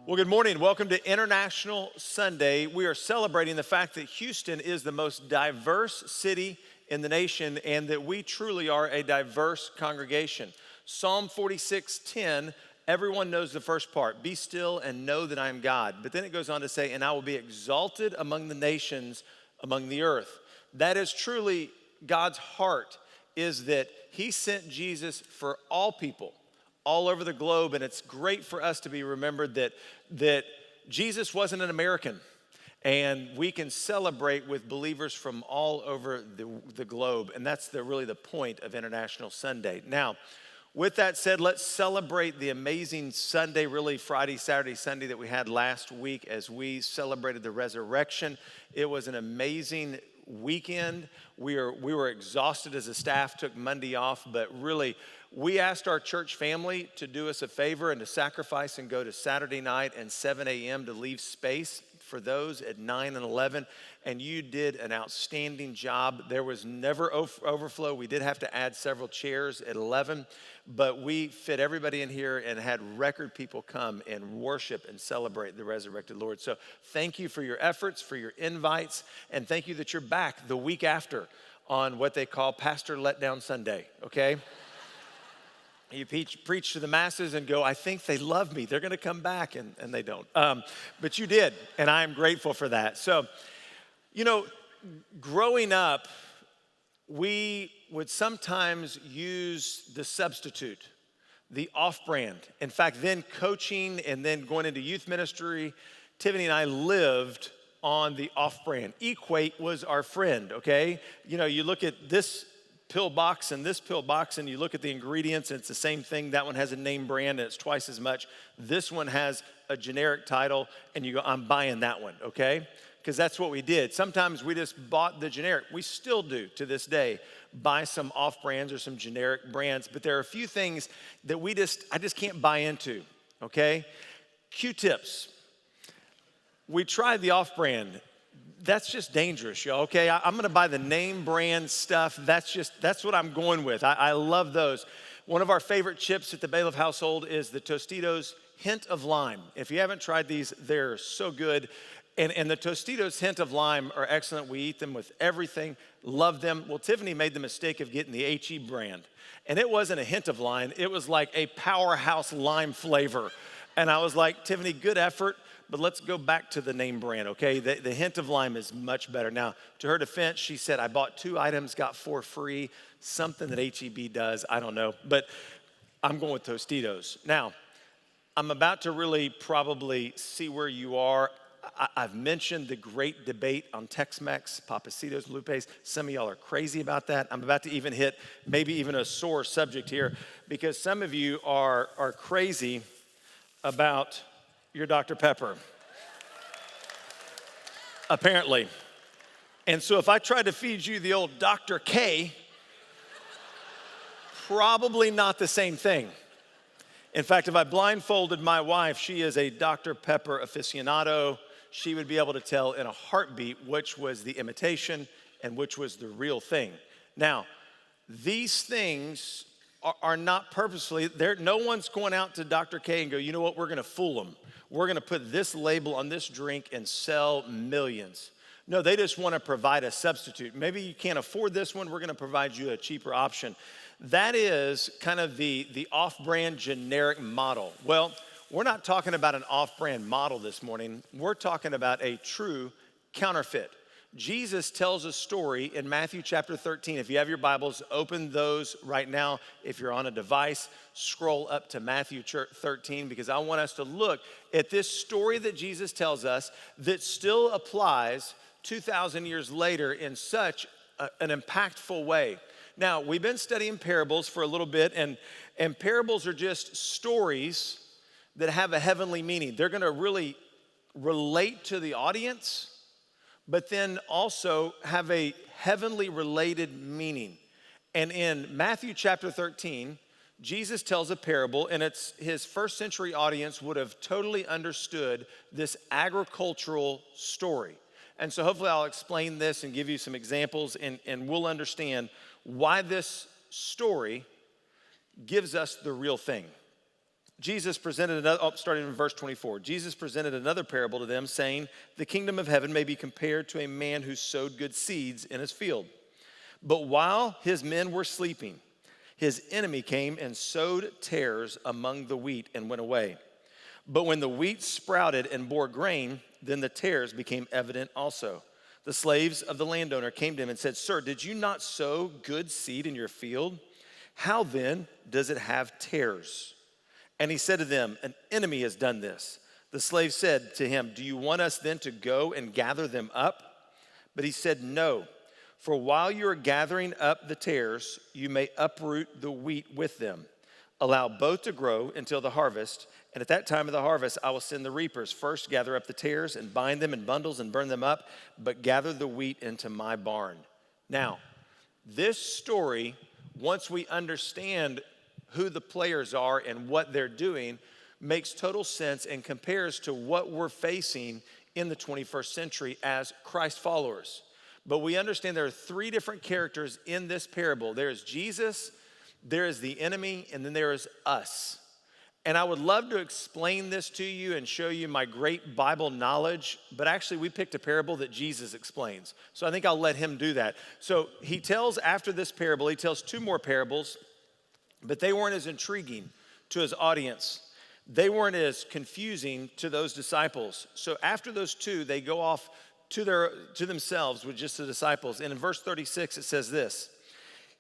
Well, good morning. Welcome to International Sunday. We are celebrating the fact that Houston is the most diverse city in the nation and that we truly are a diverse congregation. Psalm 46:10, everyone knows the first part, be still and know that I am God. But then it goes on to say, and I will be exalted among the nations, among the earth. That is truly God's heart, is that he sent Jesus for all people, all over the globe, and it's great for us to be remembered that Jesus wasn't an American, and we can celebrate with believers from all over the globe, and that's really the point of International Sunday. Now, with that said, let's celebrate the amazing Sunday, really Friday, Saturday, Sunday that we had last week as we celebrated the resurrection. It was an amazing weekend. We were exhausted as a staff, took Monday off, but really we asked our church family to do us a favor and to sacrifice and go to Saturday night and 7 a.m. to leave space for those at 9 and 11, and you did an outstanding job. There was never overflow. We did have to add several chairs at 11, but we fit everybody in here and had record people come and worship and celebrate the resurrected Lord. So thank you for your efforts, for your invites, and thank you that you're back the week after on what they call Pastor Letdown Sunday, okay? You preach to the masses and go, I think they love me. They're going to come back, and they don't. But you did, and I am grateful for that. So, growing up, we would sometimes use the substitute, the off-brand. In fact, then coaching and then going into youth ministry, Tiffany and I lived on the off-brand. Equate was our friend, okay? You look at this pill box and this pill box and you look at the ingredients and it's the same thing. That one has a name brand and it's twice as much. This one has a generic title and you go, I'm buying that one, okay? Because that's what we did. Sometimes we just bought the generic. We still do to this day, buy some off brands or some generic brands, but there are a few things that I just can't buy into, okay? Q-tips. We tried the off brand. That's just dangerous, y'all, okay? I'm gonna buy the name brand stuff. That's what I'm going with. I love those. One of our favorite chips at the Bailiff household is the Tostitos Hint of Lime. If you haven't tried these, they're so good. And the Tostitos Hint of Lime are excellent. We eat them with everything, love them. Well, Tiffany made the mistake of getting the HE brand. And it wasn't a hint of lime, it was like a powerhouse lime flavor. And I was like, Tiffany, good effort, but let's go back to the name brand, okay? The hint of lime is much better. Now, to her defense, she said, I bought 2 items, got 4 free, something that HEB does, I don't know. But I'm going with Tostitos. Now, I'm about to really probably see where you are. I've mentioned the great debate on Tex-Mex, Papacitos, Lupes. Some of y'all are crazy about that. I'm about to even hit maybe even a sore subject here because some of you are crazy about your Dr. Pepper, apparently. And so if I tried to feed you the old Dr. K, probably not the same thing. In fact, if I blindfolded my wife, she is a Dr. Pepper aficionado. She would be able to tell in a heartbeat which was the imitation and which was the real thing. Now, these things are not purposefully, no one's going out to Dr. K and go, you know what, we're gonna fool them. We're gonna put this label on this drink and sell millions. No, they just wanna provide a substitute. Maybe you can't afford this one, we're gonna provide you a cheaper option. That is kind of the off-brand generic model. Well, we're not talking about an off-brand model this morning. We're talking about a true counterfeit. Jesus tells a story in Matthew chapter 13. If you have your Bibles, open those right now. If you're on a device, scroll up to Matthew 13 because I want us to look at this story that Jesus tells us that still applies 2,000 years later in such an impactful way. Now, we've been studying parables for a little bit, and parables are just stories that have a heavenly meaning. They're gonna really relate to the audience, but then also have a heavenly related meaning. And in Matthew chapter 13, Jesus tells a parable, and it's his first century audience would have totally understood this agricultural story. And so hopefully I'll explain this and give you some examples, and we'll understand why this story gives us the real thing. Jesus presented another, starting in verse 24. Jesus presented another parable to them, saying, the kingdom of heaven may be compared to a man who sowed good seeds in his field. But while his men were sleeping, his enemy came and sowed tares among the wheat and went away. But when the wheat sprouted and bore grain, then the tares became evident also. The slaves of the landowner came to him and said, Sir, did you not sow good seed in your field? How then does it have tares? And he said to them, an enemy has done this. The slave said to him, do you want us then to go and gather them up? But he said, no, for while you are gathering up the tares, you may uproot the wheat with them. Allow both to grow until the harvest, and at that time of the harvest I will send the reapers. First gather up the tares and bind them in bundles and burn them up, but gather the wheat into my barn. Now, this story, once we understand who the players are and what they're doing, makes total sense and compares to what we're facing in the 21st century as Christ followers. But we understand there are three different characters in this parable. There's Jesus, there is the enemy, and then there is us. And I would love to explain this to you and show you my great Bible knowledge, but actually we picked a parable that Jesus explains. So I think I'll let him do that. So he tells, after this parable, he tells two more parables, but they weren't as intriguing to his audience. They weren't as confusing to those disciples. So after those two, they go off to themselves with just the disciples. And in verse 36, it says this,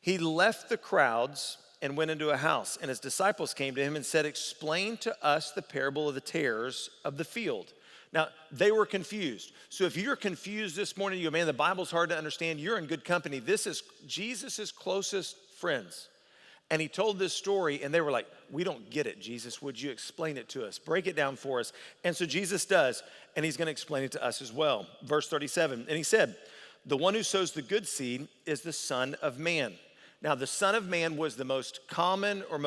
he left the crowds and went into a house, and his disciples came to him and said, explain to us the parable of the tares of the field. Now, they were confused. So if you're confused this morning, you go, man, the Bible's hard to understand, you're in good company. This is Jesus' closest friends. And he told this story, and they were like, we don't get it, Jesus. Would you explain it to us? Break it down for us. And so Jesus does, and he's going to explain it to us as well. Verse 37, and he said, the one who sows the good seed is the Son of Man. Now, the Son of Man was the most common or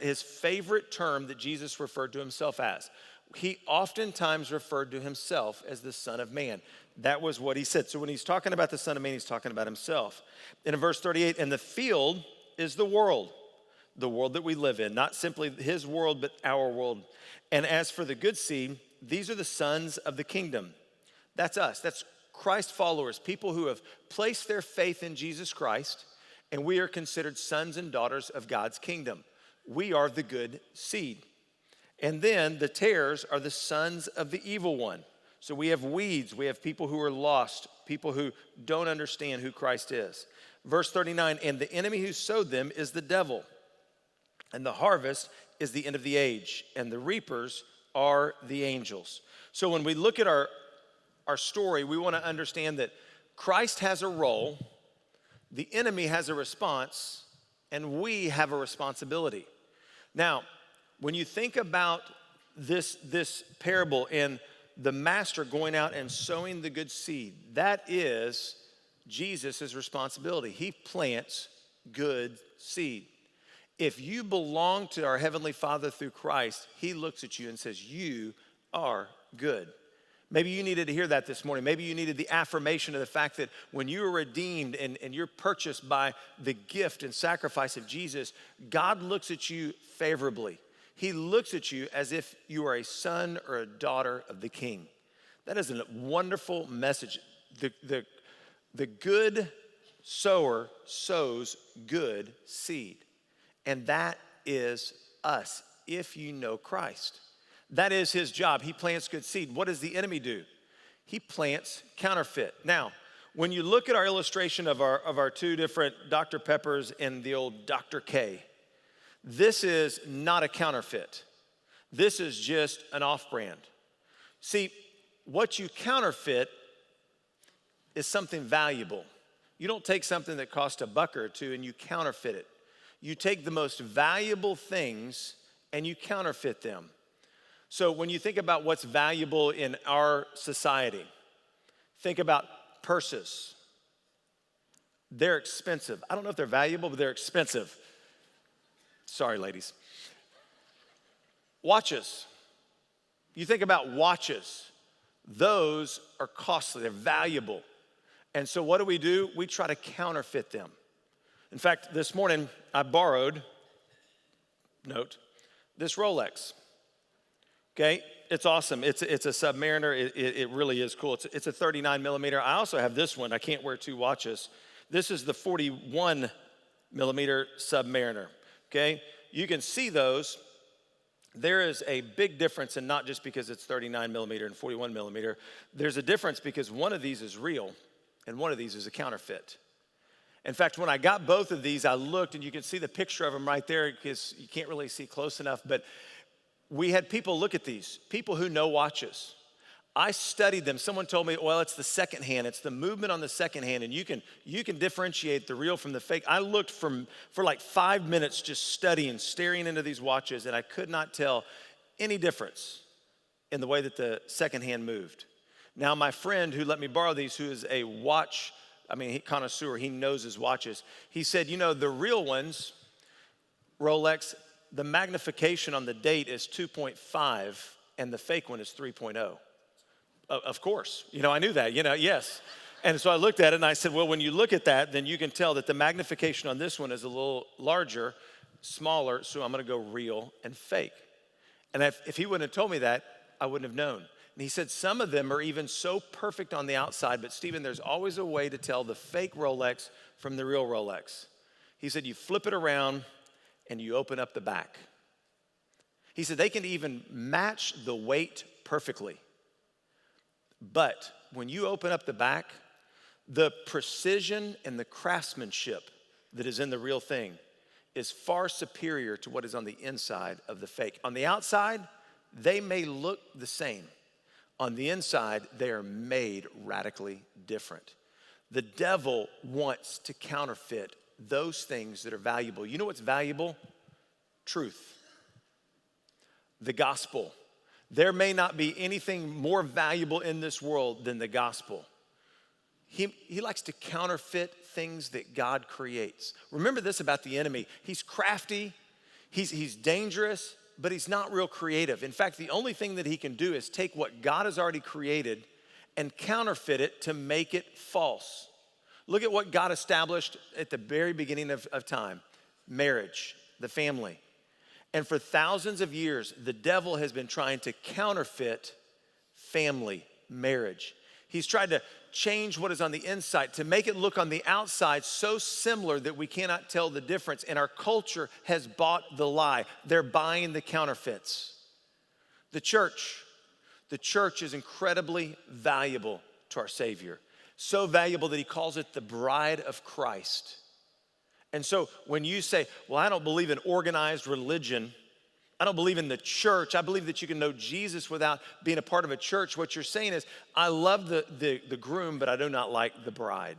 his favorite term that Jesus referred to himself as. He oftentimes referred to himself as the Son of Man. That was what he said. So when he's talking about the Son of Man, he's talking about himself. And in verse 38, and the field is the world that we live in, not simply his world, but our world. And as for the good seed, these are the sons of the kingdom. That's us. That's Christ followers, people who have placed their faith in Jesus Christ, and we are considered sons and daughters of God's kingdom. We are the good seed. And then the tares are the sons of the evil one. So we have weeds, we have people who are lost, people who don't understand who Christ is. Verse 39, and the enemy who sowed them is the devil, and the harvest is the end of the age, and the reapers are the angels. So when we look at our story, we want to understand that Christ has a role, the enemy has a response, and we have a responsibility. Now, when you think about this parable and the master going out and sowing the good seed, that is Jesus' responsibility. He plants good seed. If you belong to our Heavenly Father through Christ, he looks at you and says, you are good. Maybe you needed to hear that this morning. Maybe you needed the affirmation of the fact that when you were redeemed and you're purchased by the gift and sacrifice of Jesus, God looks at you favorably. He looks at you as if you are a son or a daughter of the King. That is a wonderful message. The good sower sows good seed. And that is us, if you know Christ. That is his job. He plants good seed. What does the enemy do? He plants counterfeit. Now, when you look at our illustration of our two different Dr. Peppers and the old Dr. K, this is not a counterfeit. This is just an off-brand. See, what you counterfeit is something valuable. You don't take something that costs $1 or $2 and you counterfeit it. You take the most valuable things and you counterfeit them. So when you think about what's valuable in our society, think about purses. They're expensive. I don't know if they're valuable, but they're expensive. Sorry, ladies. Watches. You think about watches. Those are costly. They're valuable. And so what do? We try to counterfeit them. In fact, this morning I borrowed this Rolex. Okay, it's awesome. It's a Submariner. It really is cool. It's a 39 millimeter. I also have this one. I can't wear two watches. This is the 41 millimeter Submariner. Okay, you can see those. There is a big difference, and not just because it's 39 millimeter and 41 millimeter. There's a difference because one of these is real and one of these is a counterfeit. In fact, when I got both of these, I looked, and you can see the picture of them right there because you can't really see close enough, but we had people look at these, people who know watches. I studied them. Someone told me, well, it's the second hand. It's the movement on the second hand, and you can differentiate the real from the fake. I looked for like 5 minutes just studying, staring into these watches, and I could not tell any difference in the way that the second hand moved. Now, my friend who let me borrow these, who is a watch, connoisseur, he knows his watches. He said, the real ones, Rolex, the magnification on the date is 2.5 and the fake one is 3.0. Of course, I knew that, yes. And so I looked at it and I said, well, when you look at that, then you can tell that the magnification on this one is a little larger, smaller, so I'm gonna go real and fake. And if he wouldn't have told me that, I wouldn't have known. And he said some of them are even so perfect on the outside, but Stephen, there's always a way to tell the fake Rolex from the real Rolex. He said you flip it around and you open up the back. He said they can even match the weight perfectly. But when you open up the back, the precision and the craftsmanship that is in the real thing is far superior to what is on the inside of the fake. On the outside, they may look the same. On the inside, they are made radically different. The devil wants to counterfeit those things that are valuable. You know what's valuable? Truth. The gospel. There may not be anything more valuable in this world than the gospel. He likes to counterfeit things that God creates. Remember this about the enemy. He's crafty, he's dangerous, but he's not real creative. In fact, the only thing that he can do is take what God has already created and counterfeit it to make it false. Look at what God established at the very beginning of time. Marriage, the family. And for thousands of years, the devil has been trying to counterfeit family, marriage. He's tried to change what is on the inside to make it look on the outside so similar that we cannot tell the difference. And our culture has bought the lie. They're buying the counterfeits. The church is incredibly valuable to our Savior. So valuable that he calls it the bride of Christ. And so when you say, well, I don't believe in organized religion, I don't believe in the church, I believe that you can know Jesus without being a part of a church, what you're saying is, I love the groom, but I do not like the bride.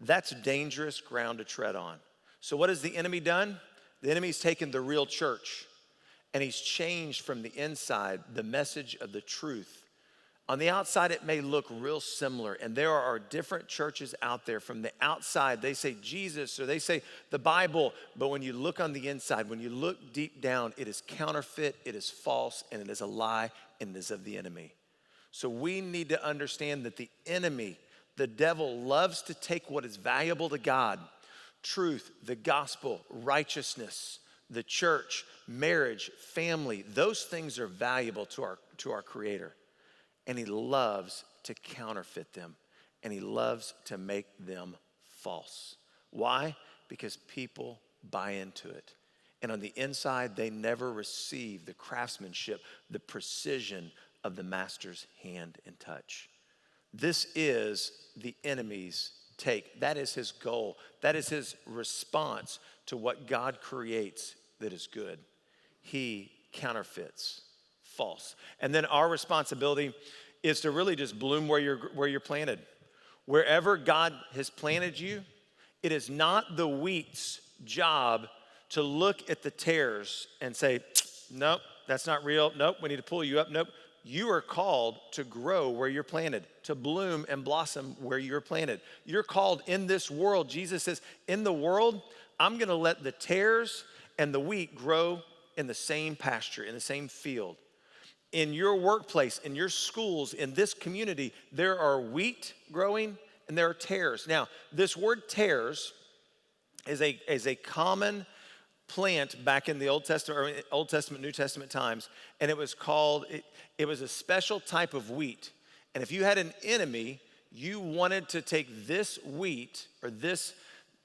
That's dangerous ground to tread on. So what has the enemy done? The enemy's taken the real church and he's changed from the inside the message of the truth. On the outside, it may look real similar, and there are different churches out there. From the outside, they say Jesus or they say the Bible, but when you look on the inside, when you look deep down, it is counterfeit, it is false, and it is a lie, and it is of the enemy. So we need to understand that the enemy, the devil, loves to take what is valuable to God, truth, the gospel, righteousness, the church, marriage, family. Those things are valuable to our Creator. And he loves to counterfeit them. And he loves to make them false. Why? Because people buy into it. And on the inside, they never receive the craftsmanship, the precision of the master's hand and touch. This is the enemy's take. That is his goal. That is his response to what God creates that is good. He counterfeits. False. And then our responsibility is to really just bloom where you're planted. Wherever God has planted you, it is not the wheat's job to look at the tares and say, nope, that's not real. Nope, we need to pull you up. Nope. You are called to grow where you're planted, to bloom and blossom where you're planted. You're called in this world. Jesus says, in the world, I'm going to let the tares and the wheat grow in the same pasture, in the same field. In your workplace, in your schools, in this community, there are wheat growing and there are tares. Now, this word tares is a common plant back in the Old Testament, or Old Testament, New Testament times, and it was a special type of wheat. And if you had an enemy, you wanted to take this wheat, or this,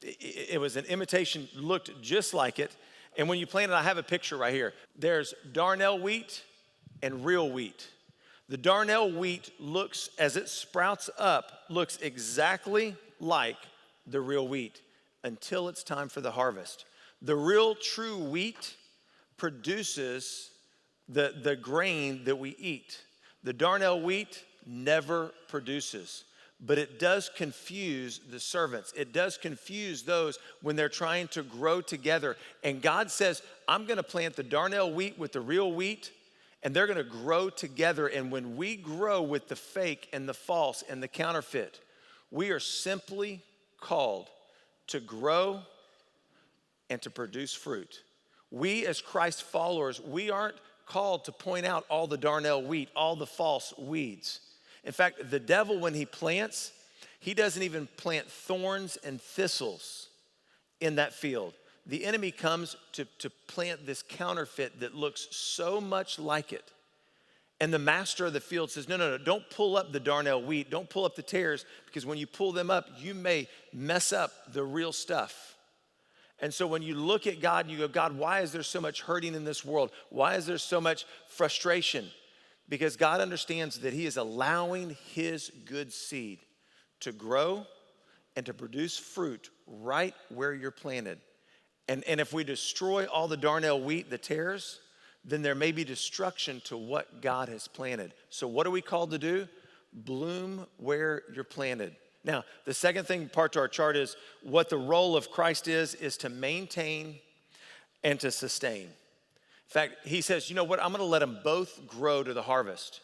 it was an imitation, looked just like it. And when you plant it, I have a picture right here. There's darnel wheat and real wheat. The darnel wheat looks, as it sprouts up, looks exactly like the real wheat until it's time for the harvest. The real true wheat produces the grain that we eat. The darnel wheat never produces, but it does confuse the servants. It does confuse those when they're trying to grow together. And God says, I'm gonna plant the darnel wheat with the real wheat, and they're gonna grow together. And when we grow with the fake and the false and the counterfeit, we are simply called to grow and to produce fruit. We as Christ followers, we aren't called to point out all the darnel wheat, all the false weeds. In fact, the devil, when he plants, he doesn't even plant thorns and thistles in that field. The enemy comes to plant this counterfeit that looks so much like it. And the master of the field says, no, don't pull up the darnel wheat, don't pull up the tares, because when you pull them up, you may mess up the real stuff. And so when you look at God and you go, God, why is there so much hurting in this world? Why is there so much frustration? Because God understands that he is allowing his good seed to grow and to produce fruit right where you're planted. And if we destroy all the darnel wheat, the tares, then there may be destruction to what God has planted. So what are we called to do? Bloom where you're planted. Now, the second thing part to our chart is what the role of Christ is to maintain and to sustain. In fact, he says, you know what, I'm gonna let them both grow to the harvest.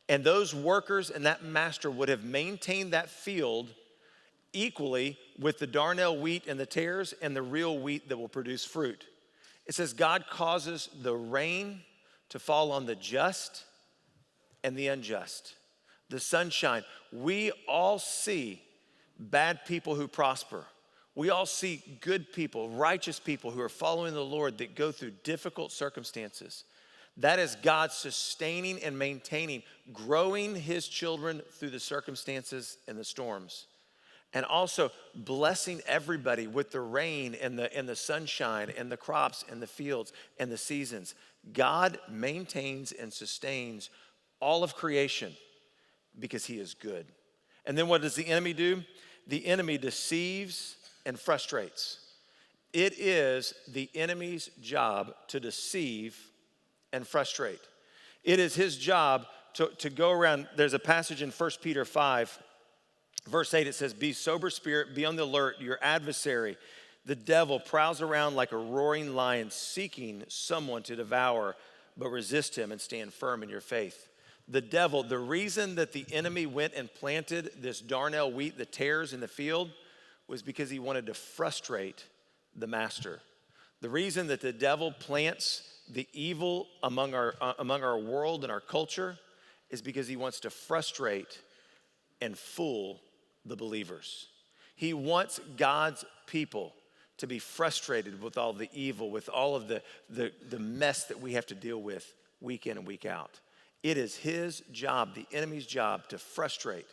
And those workers and that master would have maintained that field equally with the darnel wheat and the tares and the real wheat that will produce fruit. It says God causes the rain to fall on the just and the unjust. The sunshine. We all see bad people who prosper. We all see good people, righteous people who are following the Lord that go through difficult circumstances. That is God sustaining and maintaining, growing his children through the circumstances and the storms. And also blessing everybody with the rain and the sunshine and the crops and the fields and the seasons. God maintains and sustains all of creation because he is good. And then what does the enemy do? The enemy deceives and frustrates. It is the enemy's job to deceive and frustrate. It is his job to go around. There's a passage in 1 Peter 5, verse 8, it says, be sober spirit, be on the alert. Your adversary, the devil, prowls around like a roaring lion seeking someone to devour, but resist him and stand firm in your faith. The devil, the reason that the enemy went and planted this darnel wheat, the tares in the field, was because he wanted to frustrate the master. The reason that the devil plants the evil among our world and our culture is because he wants to frustrate and fool the believers. He wants God's people to be frustrated with all the evil, with all of the mess that we have to deal with week in and week out. It is his job, the enemy's job, to frustrate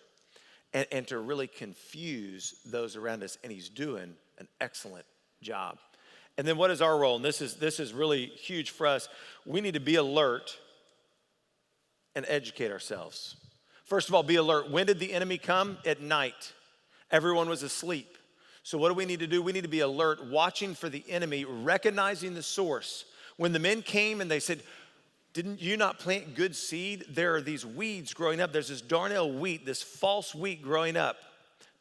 and to really confuse those around us, and he's doing an excellent job. And then what is our role? And this is really huge for us. We need to be alert and educate ourselves. First of all, be alert. When did the enemy come? At night. Everyone was asleep. So what do we need to do? We need to be alert, watching for the enemy, recognizing the source. When the men came and they said, didn't you not plant good seed? There are these weeds growing up. There's this darnel wheat, this false wheat growing up.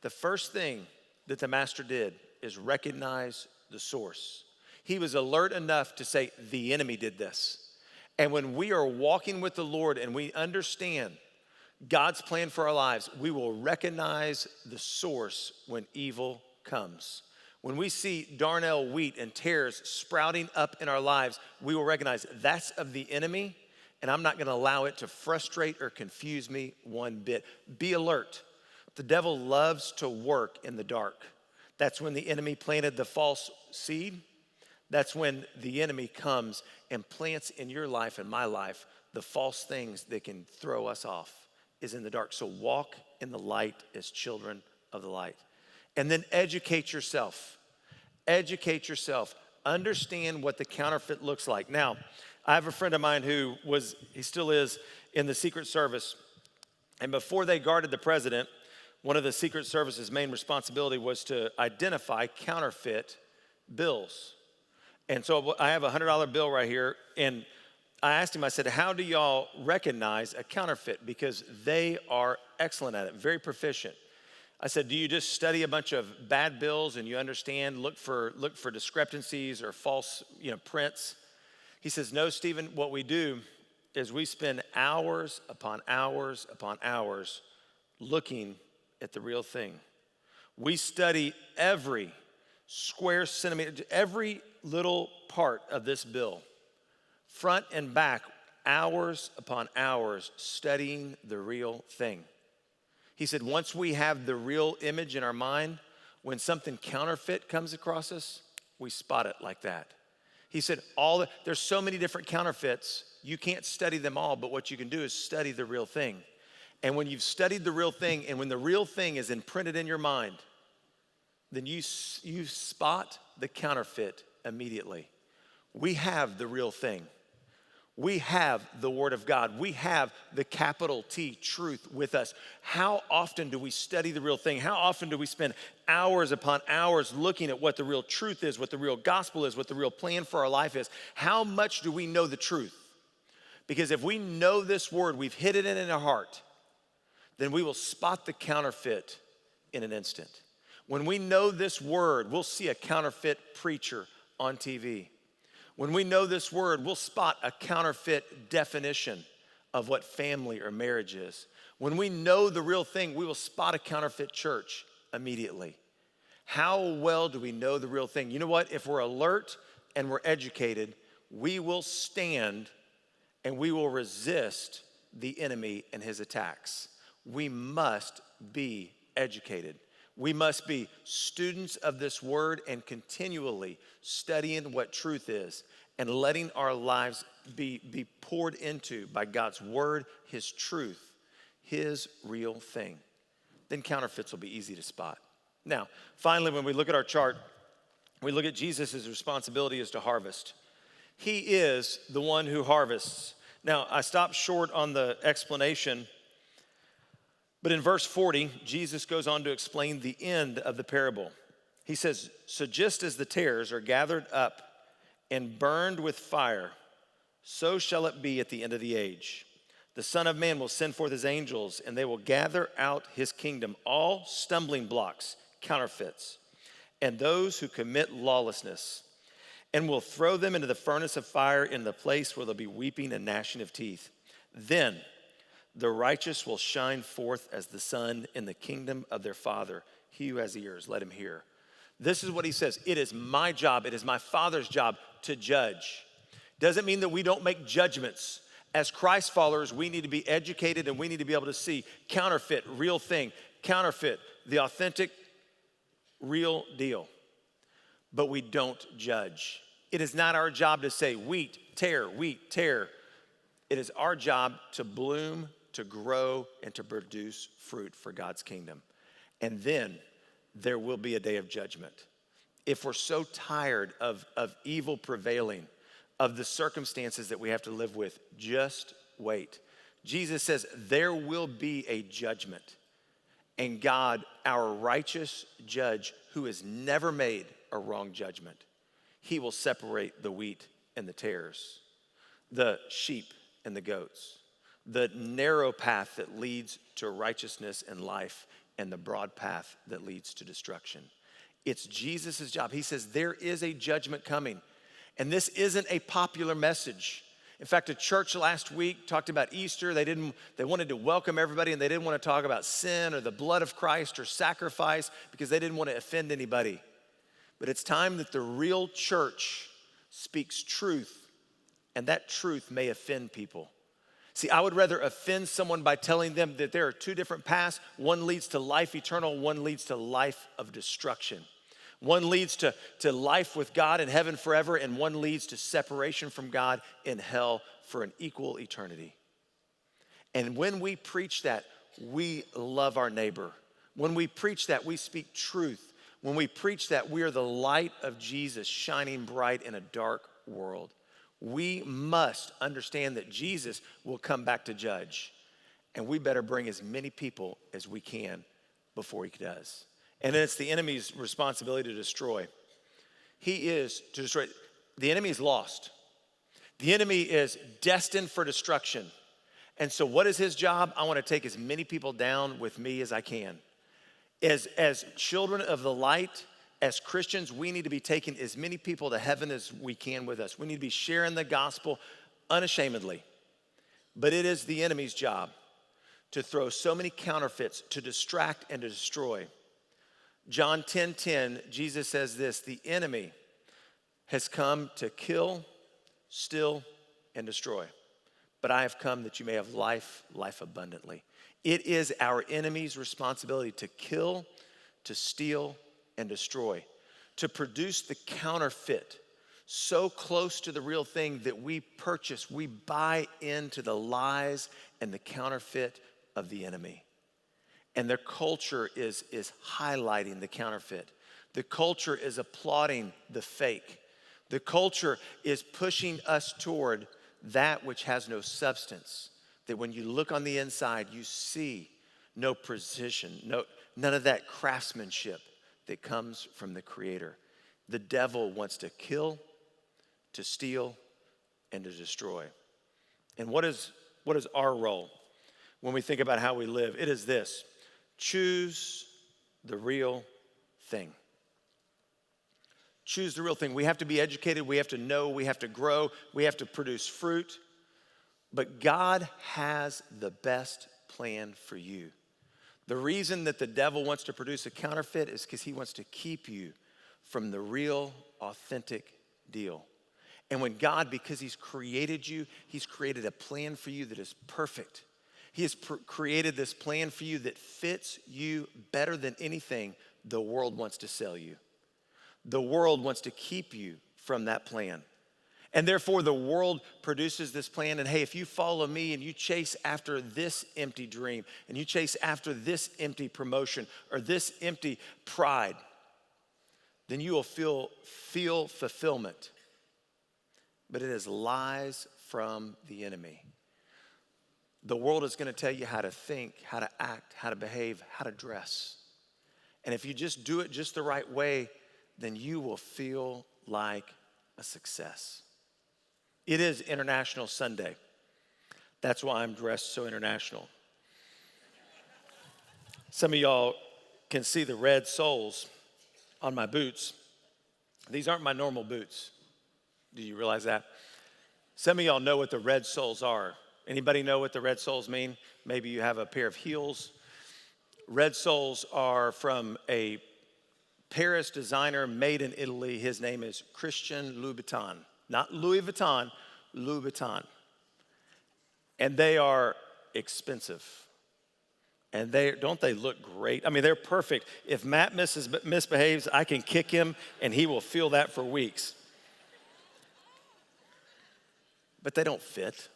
The first thing that the master did is recognize the source. He was alert enough to say, the enemy did this. And when we are walking with the Lord and we understand God's plan for our lives, we will recognize the source when evil comes. When we see darnel wheat and tares sprouting up in our lives, we will recognize that's of the enemy, and I'm not gonna allow it to frustrate or confuse me one bit. Be alert. The devil loves to work in the dark. That's when the enemy planted the false seed. That's when the enemy comes and plants in your life and my life the false things that can throw us off is in the dark. So walk in the light as children of the light. And then educate yourself. Educate yourself. Understand what the counterfeit looks like. Now, I have a friend of mine he still is in the Secret Service. And before they guarded the president, one of the Secret Service's main responsibility was to identify counterfeit bills. And so I have a $100 bill right here. And I asked him, I said, how do y'all recognize a counterfeit? Because they are excellent at it, very proficient. I said, do you just study a bunch of bad bills and you understand, look for discrepancies or false, prints? He says, no, Stephen, what we do is we spend hours upon hours upon hours looking at the real thing. We study every square centimeter, every little part of this bill, front and back, hours upon hours studying the real thing. He said, once we have the real image in our mind, when something counterfeit comes across us, we spot it like that. He said, there's so many different counterfeits, you can't study them all, but what you can do is study the real thing. And when you've studied the real thing, and when the real thing is imprinted in your mind, then you spot the counterfeit immediately. We have the real thing. We have the Word of God. We have the capital T, truth, with us. How often do we study the real thing? How often do we spend hours upon hours looking at what the real truth is, what the real gospel is, what the real plan for our life is? How much do we know the truth? Because if we know this Word, we've hid it in our heart, then we will spot the counterfeit in an instant. When we know this Word, we'll see a counterfeit preacher on TV. When we know this Word, we'll spot a counterfeit definition of what family or marriage is. When we know the real thing, we will spot a counterfeit church immediately. How well do we know the real thing? You know what? If we're alert and we're educated, we will stand and we will resist the enemy and his attacks. We must be educated. We must be students of this Word and continually studying what truth is and letting our lives be poured into by God's Word, His truth, His real thing. Then counterfeits will be easy to spot. Now, finally, when we look at our chart, we look at Jesus' responsibility is to harvest. He is the one who harvests. Now, I stopped short on the explanation, but in verse 40, Jesus goes on to explain the end of the parable. He says, so just as the tares are gathered up and burned with fire, so shall it be at the end of the age. The Son of Man will send forth his angels, and they will gather out his kingdom, all stumbling blocks, counterfeits, and those who commit lawlessness, and will throw them into the furnace of fire, in the place where there'll be weeping and gnashing of teeth. Then the righteous will shine forth as the sun in the kingdom of their Father. He who has ears, let him hear. This is what he says. It is my job, it is my Father's job to judge. Doesn't mean that we don't make judgments. As Christ followers, we need to be educated and we need to be able to see counterfeit, real thing, counterfeit, the authentic, real deal. But we don't judge. It is not our job to say wheat, tear, wheat, tear. It is our job to bloom, to grow, and to produce fruit for God's kingdom. And then there will be a day of judgment. If we're so tired of evil prevailing, of the circumstances that we have to live with, just wait. Jesus says there will be a judgment. And God, our righteous judge, who has never made a wrong judgment, he will separate the wheat and the tares, the sheep and the goats, the narrow path that leads to righteousness and life, and the broad path that leads to destruction. It's Jesus' job. He says there is a judgment coming. And this isn't a popular message. In fact, a church last week talked about Easter. They wanted to welcome everybody, and they didn't want to talk about sin or the blood of Christ or sacrifice because they didn't want to offend anybody. But it's time that the real church speaks truth, and that truth may offend people. See, I would rather offend someone by telling them that there are two different paths. One leads to life eternal, one leads to life of destruction. One leads to life with God in heaven forever, and one leads to separation from God in hell for an equal eternity. And when we preach that, we love our neighbor. When we preach that, we speak truth. When we preach that, we are the light of Jesus shining bright in a dark world. We must understand that Jesus will come back to judge, and we better bring as many people as we can before he does. And then it's the enemy's responsibility to destroy. He is to destroy. The enemy is lost. The enemy is destined for destruction. And so what is his job? I want to take as many people down with me as I can. As children of the light, as Christians, we need to be taking as many people to heaven as we can with us. We need to be sharing the gospel unashamedly. But it is the enemy's job to throw so many counterfeits, to distract and to destroy. John 10:10, Jesus says this, the enemy has come to kill, steal, and destroy. But I have come that you may have life, life abundantly. It is our enemy's responsibility to kill, to steal, and destroy, to produce the counterfeit so close to the real thing that we purchase, we buy into the lies and the counterfeit of the enemy. And their culture is highlighting the counterfeit. The culture is applauding the fake. The culture is pushing us toward that which has no substance. That when you look on the inside, you see no precision, none of that craftsmanship that comes from the Creator. The devil wants to kill, to steal, and to destroy. And what is our role when we think about how we live? It is this: choose the real thing. Choose the real thing. We have to be educated, we have to know, we have to grow, we have to produce fruit. But God has the best plan for you. The reason that the devil wants to produce a counterfeit is because he wants to keep you from the real, authentic deal. And when God, because he's created you, he's created a plan for you that is perfect. He has created this plan for you that fits you better than anything the world wants to sell you. The world wants to keep you from that plan. And therefore, the world produces this plan. And hey, if you follow me and you chase after this empty dream, and you chase after this empty promotion or this empty pride, then you will feel fulfillment. But it is lies from the enemy. The world is going to tell you how to think, how to act, how to behave, how to dress. And if you just do it just the right way, then you will feel like a success. It is International Sunday. That's why I'm dressed so international. Some of y'all can see the red soles on my boots. These aren't my normal boots. Do you realize that? Some of y'all know what the red soles are. Anybody know what the red soles mean? Maybe you have a pair of heels. Red soles are from a Paris designer made in Italy. His name is Christian Louboutin. Not Louis Vuitton, Louboutin. And they are expensive. And don't they look great? I mean, they're perfect. If Matt misbehaves, I can kick him and he will feel that for weeks. But they don't fit.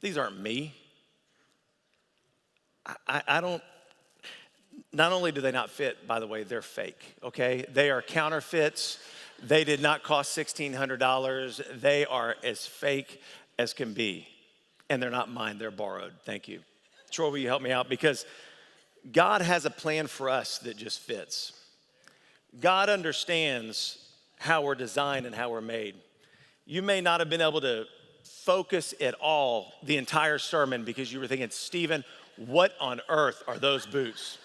These aren't me. I don't, not only do they not fit, by the way, they're fake, okay? They are counterfeits. They did not cost $1,600. They are as fake as can be. And they're not mine, they're borrowed. Thank you. Troy, will you help me out? Because God has a plan for us that just fits. God understands how we're designed and how we're made. You may not have been able to focus at all the entire sermon because you were thinking, Stephen, what on earth are those boots?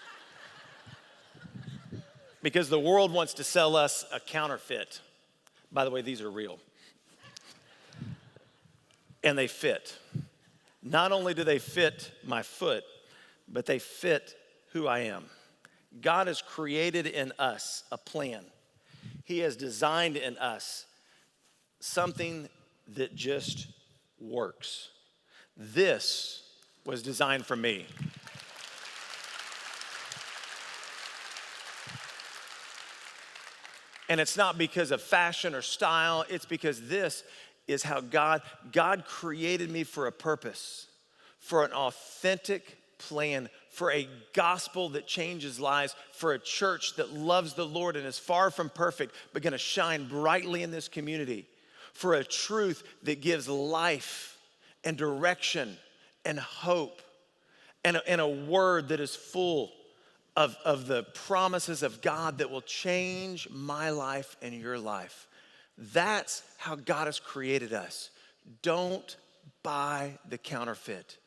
Because the world wants to sell us a counterfeit. By the way, these are real. And they fit. Not only do they fit my foot, but they fit who I am. God has created in us a plan. He has designed in us something that just works. This was designed for me. And it's not because of fashion or style, it's because this is how God created me for a purpose, for an authentic plan, for a gospel that changes lives, for a church that loves the Lord and is far from perfect, but gonna shine brightly in this community, for a truth that gives life and direction and hope, and a word that is full of the promises of God that will change my life and your life. That's how God has created us. Don't buy the counterfeit.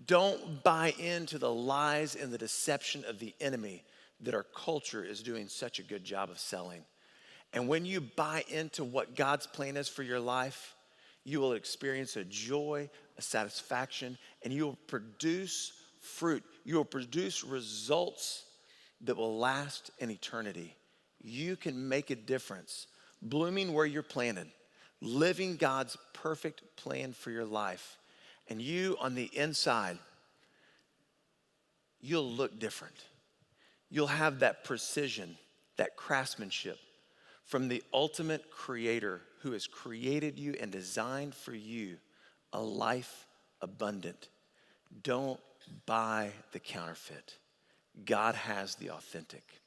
Don't buy into the lies and the deception of the enemy that our culture is doing such a good job of selling. And when you buy into what God's plan is for your life, you will experience a joy, a satisfaction, and you will produce fruit. You will produce results that will last in eternity. You can make a difference, blooming where you're planted, living God's perfect plan for your life. And you on the inside, you'll look different. You'll have that precision, that craftsmanship from the ultimate creator who has created you and designed for you a life abundant. Don't buy the counterfeit. God has the authentic.